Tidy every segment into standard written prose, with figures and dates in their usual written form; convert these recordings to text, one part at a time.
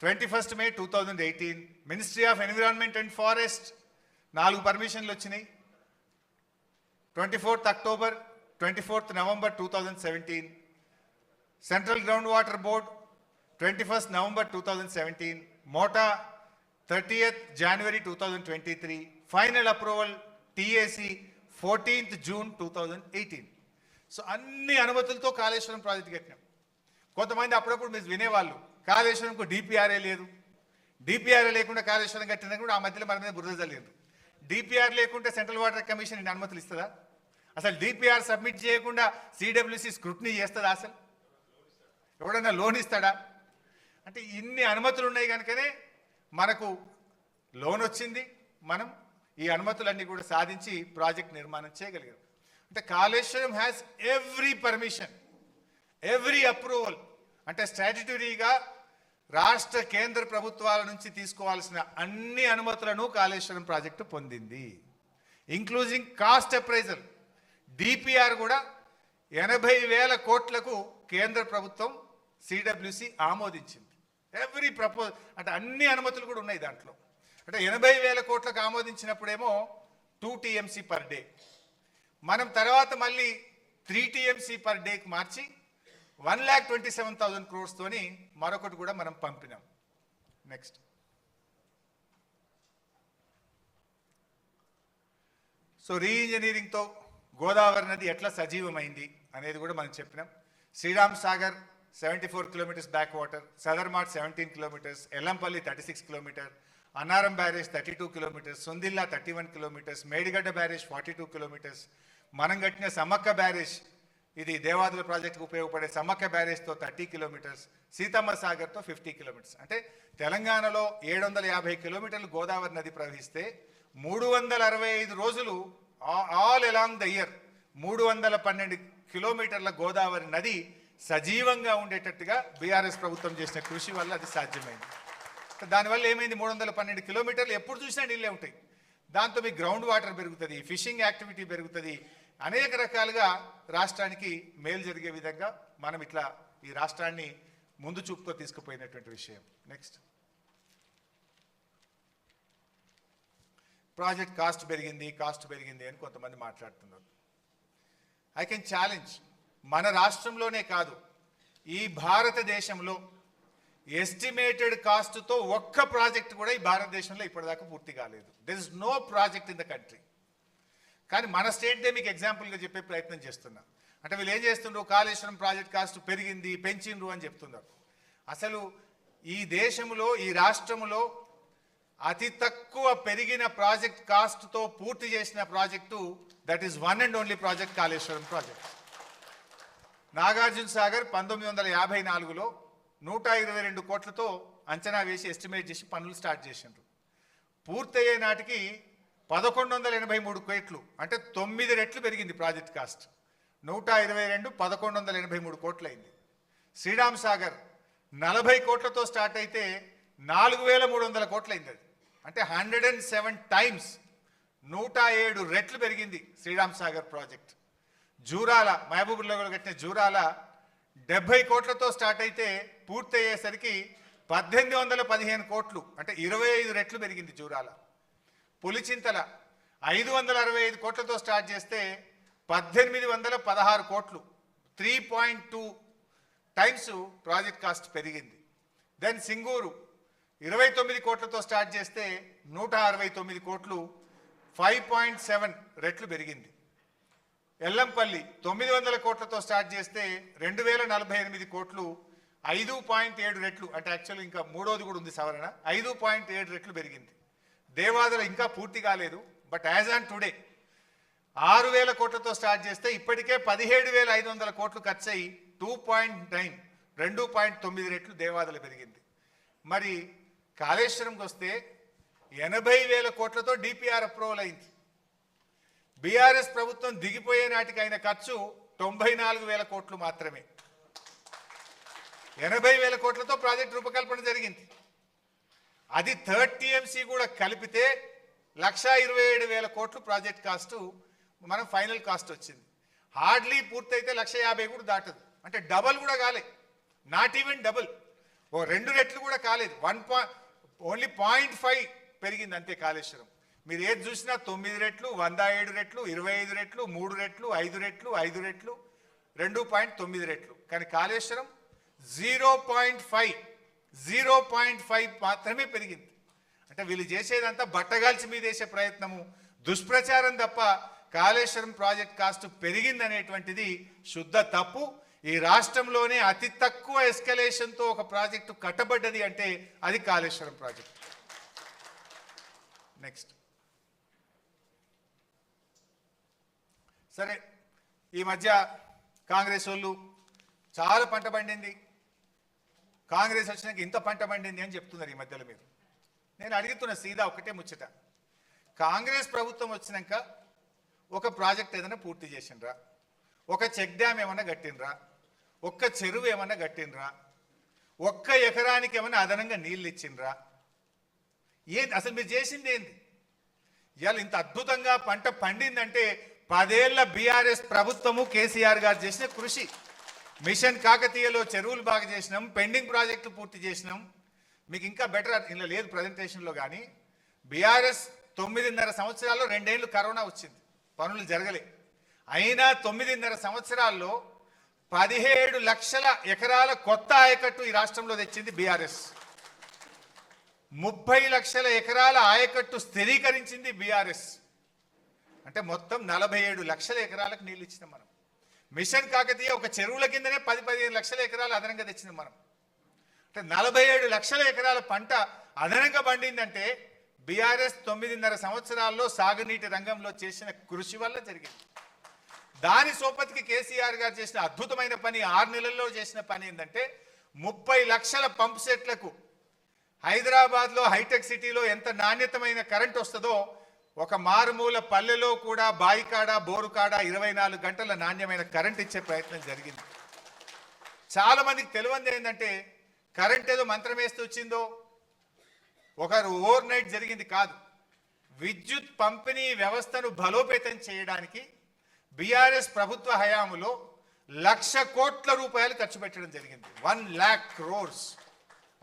21st May 2018 Ministry of Environment and Forest 4 పర్మిషన్లు వచ్చినాయి. 24th October 24th November 2017 Central Groundwater Board 21st November 2017 MOTA 30th January 2023 final approval TAC 14th June 2018. So అన్ని అనుమతులతో Kaleshwaram project కట్టినాం. కొంతమంది అప్పుడప్పుడు మీరు వినేవాళ్ళు కాళేశ్వరంకు డిపిఆర్ఏ లేదు, డిపిఆర్ఏ లేకుండా కాళేశ్వరం కట్టినా కూడా ఆ మధ్యలో మన మీద బురద జల్లేదు. డిపిఆర్ లేకుంటే సెంట్రల్ వాటర్ కమిషన్ ఇన్ని అనుమతులు ఇస్తుందా? అసలు డిపిఆర్ సబ్మిట్ చేయకుండా సిడబ్ల్యూసి స్క్రూటినీ చేస్తుందా? అసలు ఎవడన్నా లోన్ ఇస్తాడా? అంటే ఇన్ని అనుమతులు ఉన్నాయి కనుకనే మనకు లోన్ వచ్చింది. మనం ఈ అనుమతులన్నీ కూడా సాధించి ప్రాజెక్ట్ నిర్మాణం చేయగలిగాం. అంటే Kaleshwaram has every permission, every approval. అంటే స్టాట్యుటరీగా రాష్ట్ర కేంద్ర ప్రభుత్వాల నుంచి తీసుకోవాల్సిన అన్ని అనుమతులను కాళేశ్వరం ప్రాజెక్టు పొందింది. ఇంక్లూజింగ్ కాస్ట్ అప్రైజల్ డిపిఆర్ కూడా 80,000 కోట్లకు కేంద్ర ప్రభుత్వం సిడబ్ల్యూసి ఆమోదించింది. ఎవ్రీ ప్రపోజ్ అంటే అన్ని అనుమతులు కూడా ఉన్నాయి దాంట్లో. అంటే 80,000 కోట్లకు ఆమోదించినప్పుడేమో 2 TMC పర్ డే, మనం తర్వాత మళ్ళీ 3 TMC పర్ డేకి మార్చి 1,27,000 crores తోని మరొకటి కూడా మనం పంపినాం. నెక్స్ట్ సో రీఇంజనీరింగ్తో గోదావరి నది ఎట్లా సజీవమైంది అనేది కూడా మనం చెప్పినాం. Sriram Sagar 74 kilometers backwater, Sadarmat 17 kilometers, Yellampalli 36 kilometers, Annaram barrage 32 kilometers, Sundilla 31 kilometers, Medigadda barrage 42 kilometers, మనం కట్టిన సమ్మక్క బ్యారేజ్ ఇది దేవాదుల ప్రాజెక్టుకు ఉపయోగపడే సమ్మక్క బ్యారేజ్తో 30 kilometers, సీతమ్మ సాగర్తో 50 kilometers. అంటే తెలంగాణలో 750 kilometers గోదావరి నది ప్రవహిస్తే 365 రోజులు all along the year 312 kilometers Godavari నది సజీవంగా ఉండేటట్టుగా బీఆర్ఎస్ ప్రభుత్వం చేసిన కృషి వల్ల అది సాధ్యమైంది. దానివల్ల ఏమైంది? 312 kilometers ఎప్పుడు చూసినా నీళ్ళే ఉంటాయి. దాంతో మీ గ్రౌండ్ వాటర్ పెరుగుతుంది, ఫిషింగ్ యాక్టివిటీ పెరుగుతుంది, అనేక రకాలుగా రాష్ట్రానికి మేలు జరిగే విధంగా మనం ఇట్లా ఈ రాష్ట్రాన్ని ముందు చూపుతో తీసుకుపోయినటువంటి విషయం. నెక్స్ట్ ప్రాజెక్ట్ కాస్ట్ పెరిగింది అని కొంతమంది మాట్లాడుతున్నారు. ఐ కెన్ ఛాలెంజ్, మన రాష్ట్రంలోనే కాదు ఈ భారతదేశంలో ఎస్టిమేటెడ్ కాస్ట్తో ఒక్క ప్రాజెక్ట్ కూడా ఈ భారతదేశంలో ఇప్పటిదాకా పూర్తి కాలేదు. There is no project in the country. కానీ మన స్టేట్దే మీకు ఎగ్జాంపుల్గా చెప్పే ప్రయత్నం చేస్తున్నా. అంటే వీళ్ళు ఏం చేస్తుండ్రు, కాళేశ్వరం ప్రాజెక్ట్ కాస్ట్ పెంచిండ్రు అని చెప్తున్నారు. అసలు ఈ దేశంలో ఈ రాష్ట్రంలో అతి తక్కువ పెరిగిన ప్రాజెక్ట్ కాస్ట్తో పూర్తి చేసిన project that is one and only project Kaleshwaram project. Nagarjuna Sagar 1954లో 122 కోట్లతో అంచనా వేసి ఎస్టిమేట్ చేసి పనులు స్టార్ట్ చేసిండ్రు. పూర్తయ్యే నాటికి 1183 కోట్లు, అంటే 9 రెట్లు పెరిగింది ప్రాజెక్ట్ కాస్ట్. 122 1183 కోట్లు అయింది. శ్రీరామ్ సాగర్ 40 కోట్లతో స్టార్ట్ అయితే 4300 కోట్లు అయింది. అది అంటే 107 times 107 రెట్లు పెరిగింది శ్రీరామ్ సాగర్ ప్రాజెక్ట్. జూరాల మహబూబ్నగర్లో కట్టిన జూరాల 70 కోట్లతో స్టార్ట్ అయితే పూర్తయ్యేసరికి 1815 కోట్లు, అంటే 25 రెట్లు పెరిగింది జూరాల. పులిచింతల 565 కోట్లతో స్టార్ట్ చేస్తే 1816 కోట్లు, 3.2 times ప్రాజెక్ట్ కాస్ట్ పెరిగింది. దెన్ సింగూరు 29 కోట్లతో స్టార్ట్ చేస్తే 169 కోట్లు, 5.7 రెట్లు పెరిగింది. ఎల్లంపల్లి 900 కోట్లతో స్టార్ట్ చేస్తే 2048 కోట్లు, 5.7 రెట్లు, అంటే యాక్చువల్ ఇంకా మూడోది కూడా ఉంది సవరణ, 5.7 రెట్లు పెరిగింది. దేవాదుల ఇంకా పూర్తి కాలేదు, బట్ యాజ్ ఆన్ టుడే 6000 కోట్లతో స్టార్ట్ చేస్తే ఇప్పటికే 17,500 కోట్లు ఖర్చు అయ్యి 2.9 రెట్లు దేవాదుల పెరిగింది. మరి కాళేశ్వరంకి వస్తే 80,000 కోట్లతో డిపిఆర్ అప్రూవల్ అయింది. బీఆర్ఎస్ ప్రభుత్వం దిగిపోయే నాటికి అయిన ఖర్చు 94,000 కోట్లు మాత్రమే. 80,000 కోట్లతో ప్రాజెక్ట్ రూపకల్పన జరిగింది. అది 3rd TMC కూడా కలిపితే 1,27,000 కోట్లు ప్రాజెక్ట్ కాస్ట్ మనం ఫైనల్ కాస్ట్ వచ్చింది. హార్డ్లీ పూర్తయితే 1,50,000 కూడా దాటదు. అంటే డబల్ కూడా కాలే, నాట్ ఈవెన్ డబుల్. ఓ 2 రెట్లు కూడా కాలేదు, ఓన్లీ 0.5 పెరిగింది అంతే కాళేశ్వరం. మీరు ఏది చూసినా 9 రెట్లు, 107 రెట్లు, 25 రెట్లు, 3 రెట్లు, 5 రెట్లు, 5 రెట్లు, 2.9 రెట్లు. కానీ కాళేశ్వరం 0.5 మాత్రమే పెరిగింది. అంటే వీళ్ళు చేసేదంతా బట్టగాల్చి మీద వేసే ప్రయత్నము, దుష్ప్రచారం తప్ప కాళేశ్వరం ప్రాజెక్ట్ కాస్ట్ పెరిగిందనేటువంటిది శుద్ధ తప్పు. ఈ రాష్ట్రంలోనే అతి తక్కువ ఎస్కలేషన్తో ఒక ప్రాజెక్టు కట్టబడ్డది అంటే అది కాళేశ్వరం ప్రాజెక్ట్. నెక్స్ట్, సరే ఈ మధ్య కాంగ్రెస్ వాళ్ళు చాలా పంట పండింది, కాంగ్రెస్ వచ్చినాక ఇంత పంట పండింది అని చెప్తున్నారు ఈ మధ్యలో. మీరు నేను అడుగుతున్న సీదా ఒకటే ముచ్చట, కాంగ్రెస్ ప్రభుత్వం వచ్చినాక ఒక ప్రాజెక్ట్ ఏదైనా పూర్తి చేసిండ్రా, ఒక చెక్ డ్యామ్ ఏమన్నా కట్టినరా, ఒక్క చెరువు ఏమన్నా కట్టినరా, ఒక్క ఎకరానికి ఏమన్నా అదనంగా నీళ్ళు ఇచ్చిండ్రా? ఏంది అసలు మీరు చేసింది ఏంది? ఇవాళ ఇంత అద్భుతంగా పంట పండిందంటే 10 ఏళ్ల బీఆర్ఎస్ ప్రభుత్వము కేసీఆర్ గారు చేసిన కృషి. మిషన్ కాకతీయలో చెరువులు బాగా చేసినాం, పెండింగ్ ప్రాజెక్టులు పూర్తి చేసినాం. మీకు ఇంకా బెటర్ ఇలా లేదు ప్రజెంటేషన్లో, కానీ బీఆర్ఎస్ 9.5 సంవత్సరాల్లో 2 ఏళ్ళు కరోనా వచ్చింది, పనులు జరగలే. అయినా 9.5 సంవత్సరాల్లో 17 లక్షల ఎకరాల కొత్త ఆయకట్టు ఈ రాష్ట్రంలో తెచ్చింది బీఆర్ఎస్. 30 లక్షల ఎకరాల ఆయకట్టు స్థిరీకరించింది బీఆర్ఎస్. అంటే మొత్తం 47 లక్షల ఎకరాలకు నీళ్ళు ఇచ్చినాం మనం. మిషన్ కాకతీయ ఒక చెరువుల కిందనే 10-15 లక్షల ఎకరాలు అదనంగా తెచ్చినాం మనం. అంటే 47 లక్షల ఎకరాల పంట అదనంగా పండిందంటే బీఆర్ఎస్ 9.5 సంవత్సరాల్లో సాగునీటి రంగంలో చేసిన కృషి వల్ల జరిగింది. దాని సోపతికి కేసీఆర్ గారు చేసిన అద్భుతమైన పని, 6 నెలల్లో చేసిన పని ఏంటంటే 30 లక్షల పంప్ సెట్లకు హైదరాబాద్లో హైటెక్ సిటీలో ఎంత నాణ్యతమైన కరెంట్ వస్తుందో ఒక మారుమూల పల్లెలో కూడా బాయికాడ బోరుకాడ 24 గంటల నాణ్యమైన కరెంట్ ఇచ్చే ప్రయత్నం జరిగింది. చాలా మందికి తెలియంది ఏంటంటే కరెంట్ ఏదో మంత్రం వేస్తూ వచ్చిందో, ఒకరు ఓవర్ నైట్ జరిగింది కాదు. విద్యుత్ పంపిణీ వ్యవస్థను బలోపేతం చేయడానికి బీఆర్ఎస్ ప్రభుత్వ హయాములో 1,00,000 కోట్ల రూపాయలు ఖర్చు పెట్టడం జరిగింది. 1 lakh crores.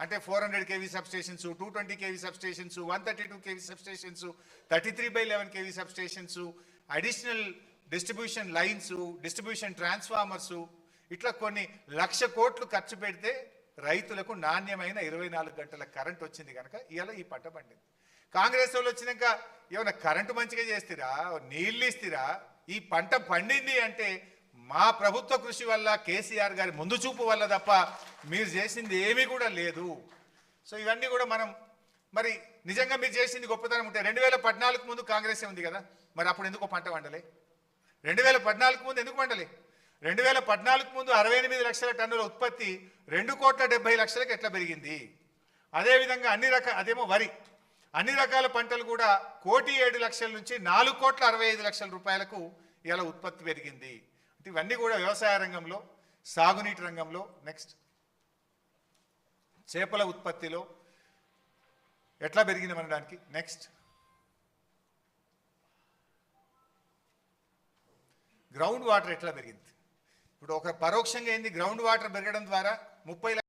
అంటే 400 kV substations, 220 kV substations, 132 kV substations, 33/11 kV substations, additional distribution lines, distribution transformers, ఇట్లా కొన్ని 1,00,000 కోట్లు ఖర్చు పెడితే రైతులకు నాణ్యమైన 24 గంటల కరెంట్ వచ్చింది కనుక ఇవాళ ఈ పంట పండింది. కాంగ్రెస్ వాళ్ళు వచ్చినాక ఏమైనా కరెంటు మంచిగా చేస్తారా, నీళ్ళు ఇస్తారా? ఈ పంట పండింది అంటే మా ప్రభుత్వ కృషి వల్ల, కేసీఆర్ గారి ముందు చూపు వల్ల తప్ప మీరు చేసింది ఏమీ కూడా లేదు. సో ఇవన్నీ కూడా మనం మరి నిజంగా మీరు చేసింది గొప్పతనం ఉంటే 2014 ముందు కాంగ్రెసే ఉంది కదా, మరి అప్పుడు ఎందుకు పంట పండలే? 2014 ముందు ఎందుకు పండలే? 2014 ముందు 68 లక్షల టన్నుల ఉత్పత్తి 2,70,00,000కి ఎట్లా పెరిగింది? అదేవిధంగా అదేమో వరి, అన్ని రకాల పంటలు కూడా 1,07,00,000 నుంచి 4,65,00,000 రూపాయలకు ఇలా ఉత్పత్తి పెరిగింది. ఇవన్నీ కూడా వ్యవసాయ రంగంలో, సాగునీటి రంగంలో, నెక్స్ట్ చేపల ఉత్పత్తిలో ఎట్లా పెరిగింది అనడానికి, నెక్స్ట్ గ్రౌండ్ వాటర్ ఎట్లా పెరిగింది. ఇప్పుడు ఒక పరోక్షంగా ఏంది, గ్రౌండ్ వాటర్ పెరగడం ద్వారా 30